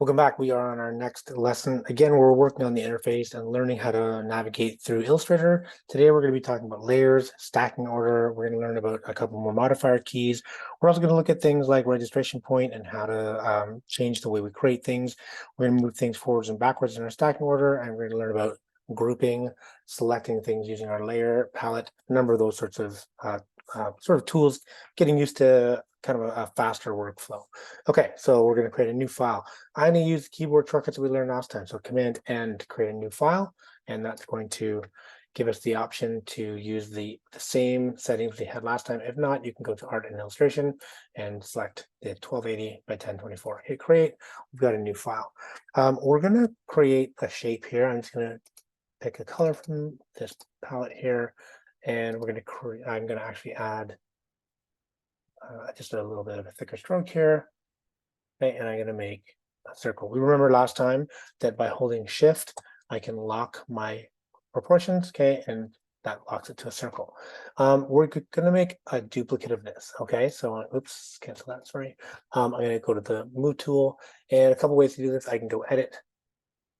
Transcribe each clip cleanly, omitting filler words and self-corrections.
Welcome back. We are on our next lesson. Again, we're working on the interface and learning how to navigate through Illustrator. Today, we're going to be talking about layers, stacking order. We're going to learn about a couple more modifier keys. We're also going to look at things like registration point and how to change the way we create things. We're going to move things forwards and backwards in our stacking order, and we're going to learn about grouping, selecting things using our layer palette, a number of those sorts of tools, getting used to kind of a faster workflow. Okay, so we're going to create a new file. I'm going to use the keyboard shortcuts we learned last time. So Command N to create a new file, and that's going to give us the option to use the same settings we had last time. If not, you can go to Art and Illustration and select the 1280 by 1024. Hit create. We've got a new file. We're going to create a shape here. I'm just going to pick a color from this palette here, and we're going to create. I'm going to actually add just a little bit of a thicker stroke here. Okay, and I'm going to make a circle. We remember last time that by holding Shift, I can lock my proportions, okay, and that locks it to a circle. We're going to make a duplicate of this, okay? So, oops, cancel that, sorry. I'm going to go to the Move tool, and a couple ways to do this. I can go Edit,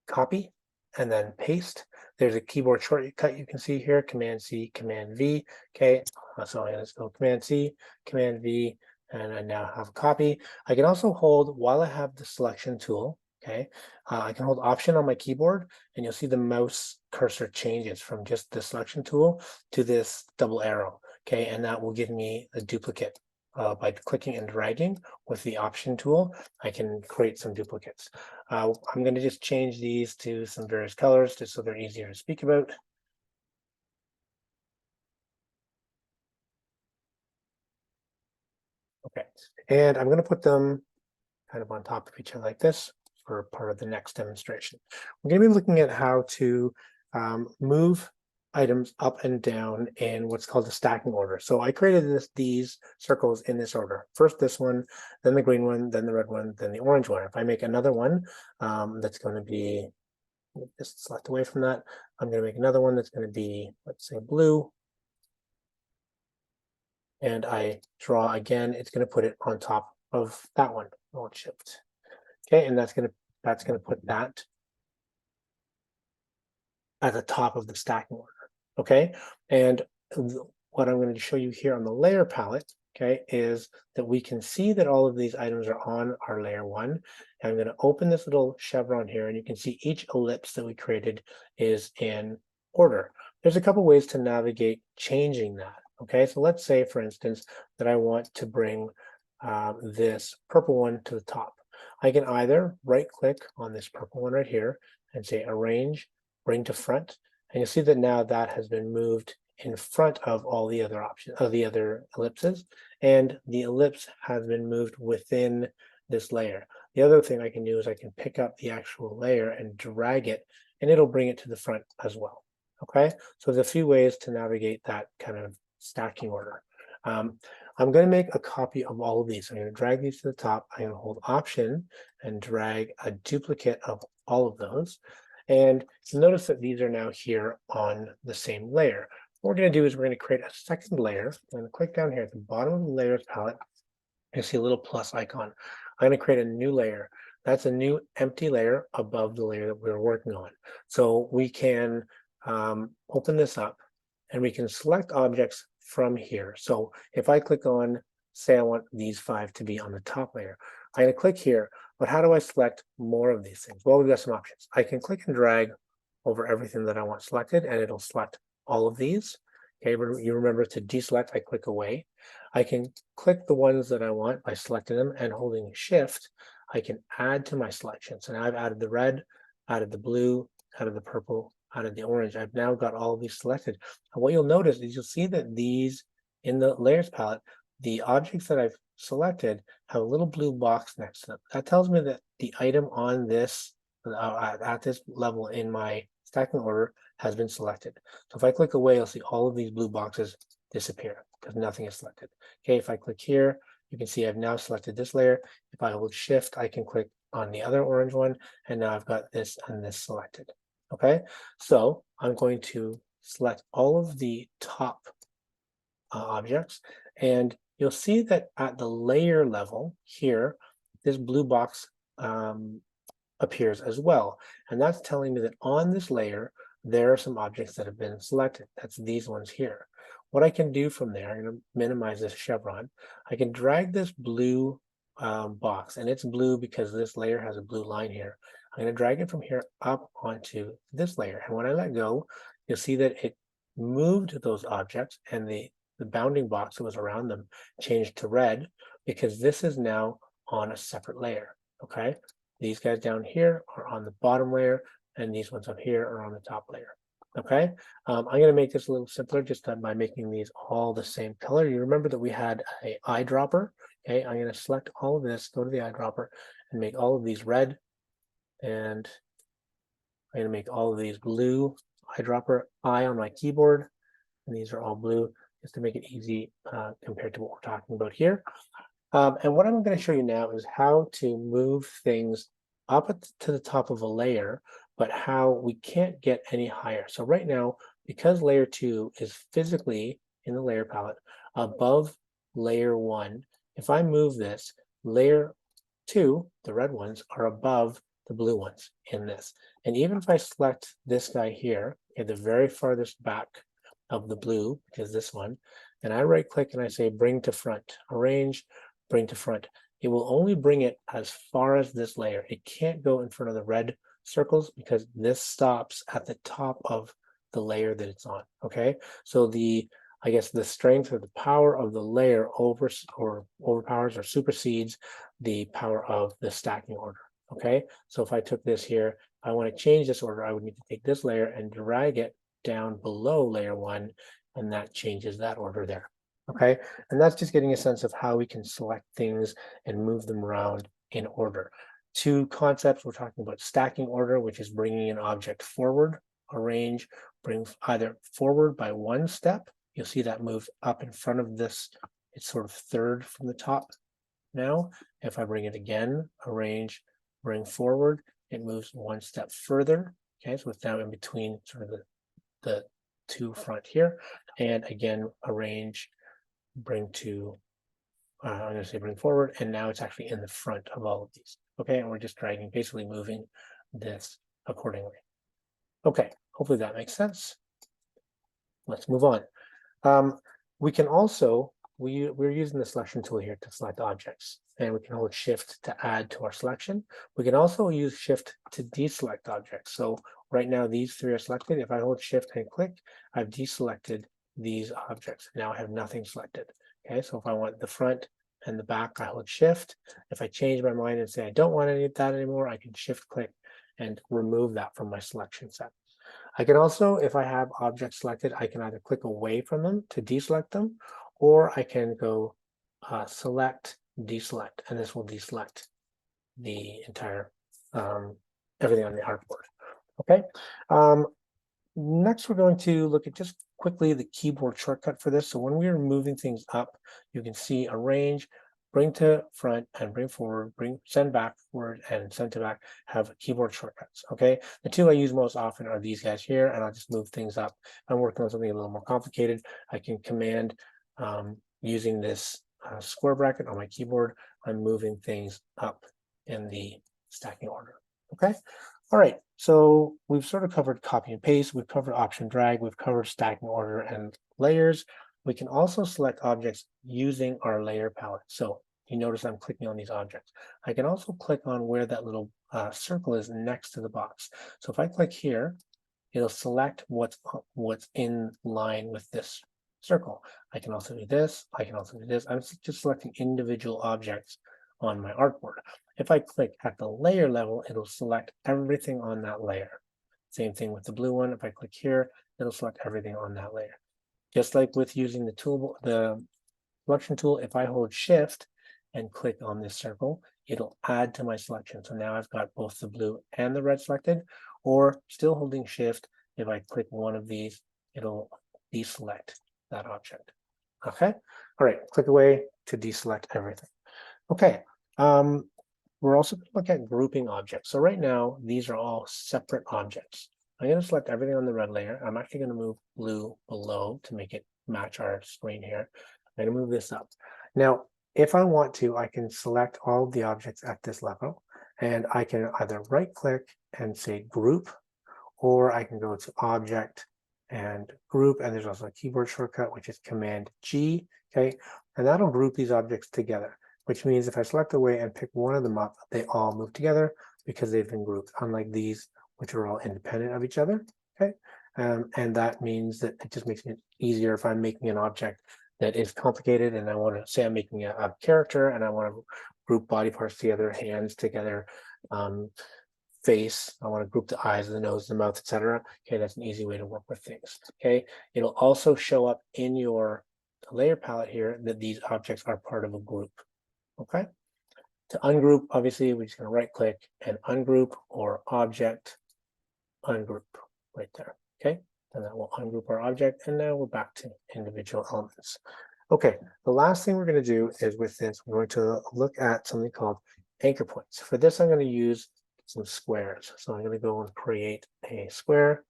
Copy, and then Paste. There's a keyboard shortcut you can see here, Command-C, Command-V, okay? So I'm going to go Command-C, Command-V, and I now have a copy. I can also hold, while I have the selection tool, okay, I can hold Option on my keyboard, and you'll see the mouse cursor changes from just the selection tool to this double arrow, okay, and that will give me a duplicate. By clicking and dragging with the Option tool, I can create some duplicates. I'm going to just change these to some various colors just so they're easier to speak about. Okay, and I'm going to put them kind of on top of each other like this for part of the next demonstration. We're going to be looking at how to move items up and down in what's called the stacking order. So I created these circles in this order. First this one, then the green one, then the red one, then the orange one. If I make another one that's going to be, just select away from that, I'm going to make another one that's going to be, let's say, blue. And I draw again, it's going to put it on top of that one. Hold Shift. Okay, and that's going to put that at the top of the stacking order. Okay, and what I'm going to show you here on the layer palette, okay, is that we can see that all of these items are on our layer one. And I'm going to open this little chevron here, and you can see each ellipse that we created is in order. There's a couple ways to navigate changing that. Okay, so let's say, for instance, that I want to bring this purple one to the top. I can either right-click on this purple one right here and say Arrange, Bring to Front, and you'll see that now that has been moved in front of all the other options, of the other ellipses, and the ellipse has been moved within this layer. The other thing I can do is I can pick up the actual layer and drag it, and it'll bring it to the front as well. Okay, so there's a few ways to navigate that kind of stacking order. I'm going to make a copy of all of these. I'm going to drag these to the top. I'm going to hold Option and drag a duplicate of all of those. And notice that these are now here on the same layer. What we're going to do is we're going to create a second layer. I'm going to click down here at the bottom of the layers palette. You see a little plus icon. I'm going to create a new layer. That's a new empty layer above the layer that we were working on. So we can open this up and we can select objects from here. So if I click on, say I want these 5 to be on the top layer, I'm going to click here, but how do I select more of these things? Well, we've got some options. I can click and drag over everything that I want selected, and it'll select all of these. Okay, but you remember to deselect, I click away. I can click the ones that I want by selecting them and holding Shift. I can add to my selection. So now I've added the red, added the blue, added the purple, added the orange. I've now got all of these selected. And what you'll notice is you'll see that these, in the layers palette, the objects that I've selected have a little blue box next to them. That tells me that the item on this, at this level in my stacking order, has been selected. So if I click away, you'll see all of these blue boxes disappear because nothing is selected. Okay, if I click here, you can see I've now selected this layer. If I hold Shift, I can click on the other orange one, and now I've got this and this selected. Okay, so I'm going to select all of the top objects, and you'll see that at the layer level here, this blue box appears as well. And that's telling me that on this layer, there are some objects that have been selected. That's these ones here. What I can do from there, I'm going to minimize this chevron. I can drag this blue box, and it's blue because this layer has a blue line here. I'm going to drag it from here up onto this layer. And when I let go, you'll see that it moved those objects, and the bounding box that was around them changed to red because this is now on a separate layer. Okay, these guys down here are on the bottom layer, and these ones up here are on the top layer. Okay, I'm going to make this a little simpler just by making these all the same color. You remember that we had an eyedropper. Okay, I'm going to select all of this, go to the eyedropper, and make all of these red, and I'm going to make all of these blue. Eyedropper eye on my keyboard, and these are all blue, just to make it easy compared to what we're talking about here. And what I'm going to show you now is how to move things up to the top of a layer, but how we can't get any higher. So right now, because layer 2 is physically in the layer palette above layer 1, if I move this, layer 2, the red ones, are above the blue ones in this. And even if I select this guy here at the very farthest back of the blue, which is this one, and I right click and I say bring to front, arrange, bring to front, it will only bring it as far as this layer. It can't go in front of the red circles because this stops at the top of the layer that it's on. Okay, so I guess the strength or the power of the layer overpowers or supersedes the power of the stacking order. Okay, so if I took this here, I want to change this order, I would need to take this layer and drag it down below layer 1, and that changes that order there. Okay, and that's just getting a sense of how we can select things and move them around in order. Two concepts, we're talking about stacking order, which is bringing an object forward, arrange, bring either forward by one step. You'll see that moves up in front of this. It's sort of third from the top now. If I bring it again, arrange, bring forward, it moves one step further. Okay, so it's now in between sort of the two front here. And again, arrange, bring to, I'm going to say bring forward, and now it's actually in the front of all of these. Okay, and we're just dragging, basically moving this accordingly. Okay, hopefully that makes sense. Let's move on. We can also, we're using the selection tool here to select objects, and we can hold shift to add to our selection. We can also use shift to deselect objects. So right now these three are selected. If I hold shift and click, I've deselected these objects. Now I have nothing selected. Okay, so if I want the front and the back, I hold shift. If I change my mind and say I don't want any of that anymore, I can shift click and remove that from my selection set. I can also, if I have objects selected, I can either click away from them to deselect them, or I can go select, deselect, and this will deselect the entire, everything on the artboard. Okay. Next, we're going to look at just quickly the keyboard shortcut for this. So when we are moving things up, you can see arrange, bring to front, and bring forward, send backward, and send to back have keyboard shortcuts. Okay, the two I use most often are these guys here, and I'll just move things up. If I'm working on something a little more complicated, I can command using this square bracket on my keyboard. I'm moving things up in the stacking order. Okay. All right, so we've sort of covered copy and paste, we've covered option drag, we've covered stacking order and layers. We can also select objects using our layer palette. So you notice I'm clicking on these objects. I can also click on where that little circle is next to the box. So if I click here, it'll select what's in line with this circle. I can also do this, I can also do this. I'm just selecting individual objects on my artboard. If I click at the layer level, it'll select everything on that layer. Same thing with the blue one. If I click here, it'll select everything on that layer. Just like with using the selection tool, if I hold shift and click on this circle, it'll add to my selection. So now I've got both the blue and the red selected, or still holding shift, if I click one of these, it'll deselect that object. Okay, all right, click away to deselect everything. Okay, we're also going to look at grouping objects. So right now, these are all separate objects. I'm going to select everything on the red layer. I'm actually going to move blue below to make it match our screen here. I'm going to move this up. Now, if I want to, I can select all of the objects at this level, and I can either right click and say group, or I can go to object and group, and there's also a keyboard shortcut, which is Command G, okay? And that'll group these objects together, which means if I select away and pick one of them up, they all move together because they've been grouped, unlike these, which are all independent of each other, okay? And that means that it just makes it easier if I'm making an object that is complicated and I want to say I'm making a character and I want to group body parts together, hands together, face, I want to group the eyes, the nose, the mouth, etc. Okay, that's an easy way to work with things. Okay, it'll also show up in your layer palette here that these objects are part of a group. Okay, to ungroup, obviously we're just going to right click and ungroup, or object ungroup right there. Okay, and that will ungroup our object, and now we're back to individual elements. Okay, the last thing we're going to do is with this, we're going to look at something called anchor points. For this, I'm going to use some squares. So I'm going to go and create a square.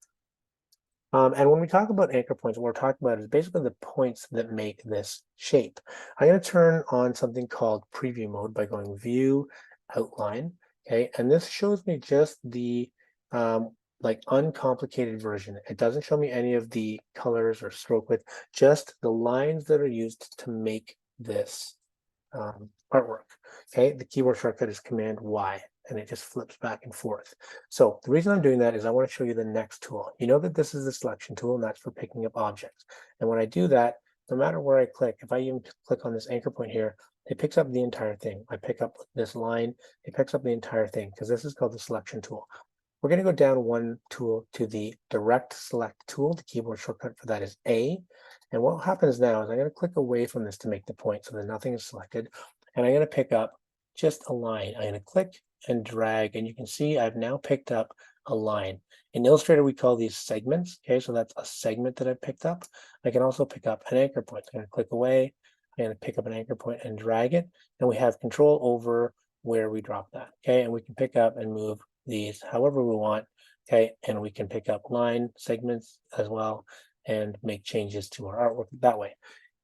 And when we talk about anchor points, what we're talking about is basically the points that make this shape. I'm going to turn on something called preview mode by going view, outline. Okay, and this shows me just the like uncomplicated version. It doesn't show me any of the colors or stroke width, just the lines that are used to make this artwork. Okay, the keyboard shortcut is Command Y, and it just flips back and forth. So the reason I'm doing that is I want to show you the next tool. You know that this is the selection tool, and that's for picking up objects. And when I do that, no matter where I click, if I even click on this anchor point here, it picks up the entire thing. I pick up this line, it picks up the entire thing, because this is called the selection tool. We're going to go down one tool to the direct select tool. The keyboard shortcut for that is A. And what happens now is I'm going to click away from this to make the point so that nothing is selected. And I'm going to pick up just a line. I'm going to click and drag, and you can see I've now picked up a line. In Illustrator, we call these segments. Okay, so that's a segment that I picked up. I can also pick up an anchor point. I'm going to click away. I'm going to pick up an anchor point and drag it. And we have control over where we drop that. Okay, and we can pick up and move these however we want. Okay, and we can pick up line segments as well and make changes to our artwork that way.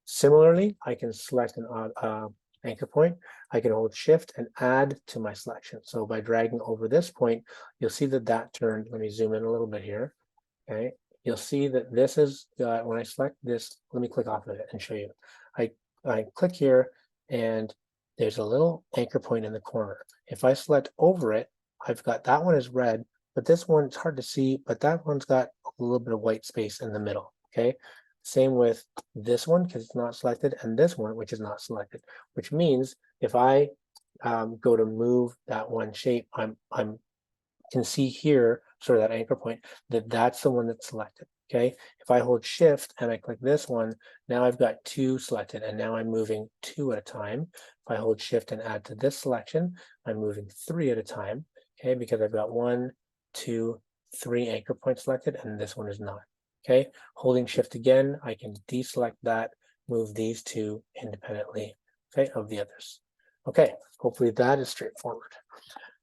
Similarly, I can select an anchor point. I can hold shift and add to my selection. So by dragging over this point, you'll see that that turned. Let me zoom in a little bit here. Okay, you'll see that this is when I select this. Let me click off of it and show you. I click here, and there's a little anchor point in the corner. If I select over it, I've got that one is red, but this one, it's hard to see, but that one's got a little bit of white space in the middle. Okay, same with this one because it's not selected, and this one, which is not selected, which means if I go to move that one shape, I'm can see here, sort of that anchor point, that that's the one that's selected. Okay, if I hold shift and I click this one, now I've got two selected, and now I'm moving two at a time. If I hold shift and add to this selection, I'm moving three at a time. Okay, because I've got 1, 2, 3 anchor points selected, and this one is not. Okay, holding shift again, I can deselect that, move these two independently, okay, of the others. Okay, hopefully that is straightforward.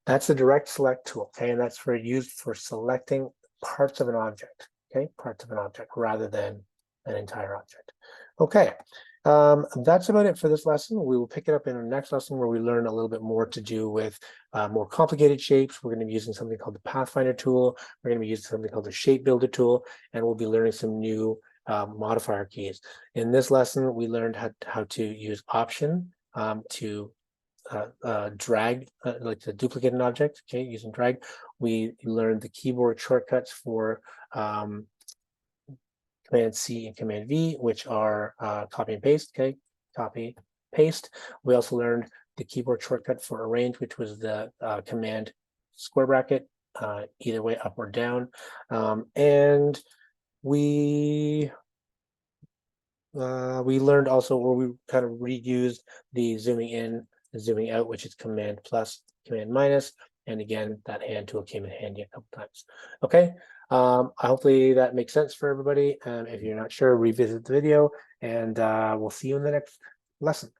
That's the direct select tool, okay, and that's used for selecting parts of an object, okay, parts of an object rather than an entire object. Okay, that's about it for this lesson. We will pick it up in our next lesson where we learn a little bit more to do with more complicated shapes. We're going to be using something called the Pathfinder tool. We're going to be using something called the Shape Builder tool, and we'll be learning some new modifier keys. In this lesson, we learned how to use Option to drag, like to duplicate an object, okay, using drag. We learned the keyboard shortcuts for Command C and Command V, which are copy and paste, okay, copy, paste. We also learned the keyboard shortcut for arrange, which was the Command square bracket, either way, up or down. And we learned also, or we kind of reused the zooming in and zooming out, which is Command plus, Command minus, and again, that hand tool came in handy a couple times. Okay, hopefully that makes sense for everybody. If you're not sure, revisit the video, and we'll see you in the next lesson.